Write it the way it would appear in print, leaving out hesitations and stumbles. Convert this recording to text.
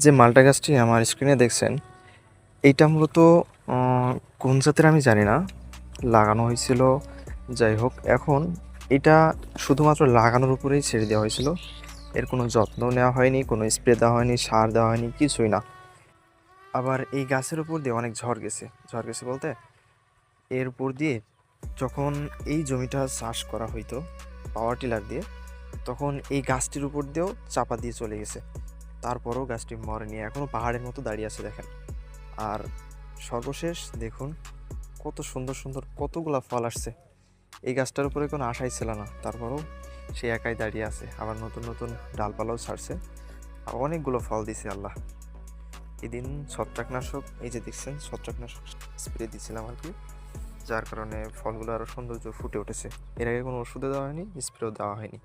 যে মালটা গাছটি আমার স্ক্রিনে দেখছেন, এইটা মূলত কোন জাতের আমি জানি না। লাগানো হয়েছিল, যাই হোক। এখন এটা শুধুমাত্র লাগানোর উপরেই ছেড়ে দেওয়া হয়েছিল। এর কোনো যত্ন নেওয়া হয়নি, কোনো স্প্রে দেওয়া হয়নি, সার দেওয়া হয়নি, কিছুই না। আবার এই গাছের উপর দিয়ে অনেক ঝড় গেছে। ঝড় গেছে বলতে, এর উপর দিয়ে যখন এই জমিটা চাষ করা হইতো পাওয়ার টিলার দিয়ে, তখন এই গাছটির উপর দিয়েও চাপা দিয়ে চলে গেছে। তারপরও গাছটি মরেনি, এখনও পাহাড়ের মতো দাঁড়িয়ে আছে দেখেন। আর সর্বশেষ দেখুন, কত সুন্দর সুন্দর কতগুলা ফল আসছে। এই গাছটার উপরে কোনো আশাই ছিল না, তারপরেও সে একাই দাঁড়িয়ে আছে। আবার নতুন নতুন ডালপালাও ছাড়ছে, আর অনেকগুলো ফল দিছে আল্লাহ। এদিন ছত্রাকনাশক, এই যে দেখছেন ছত্রাকনাশক স্প্রে দিছিলাম আর কি, যার কারণে ফলগুলো আরও সৌন্দর্য ফুটে উঠেছে। এর আগে কোনো ওষুধও দেওয়া হয়নি, স্প্রেও দেওয়া হয়নি।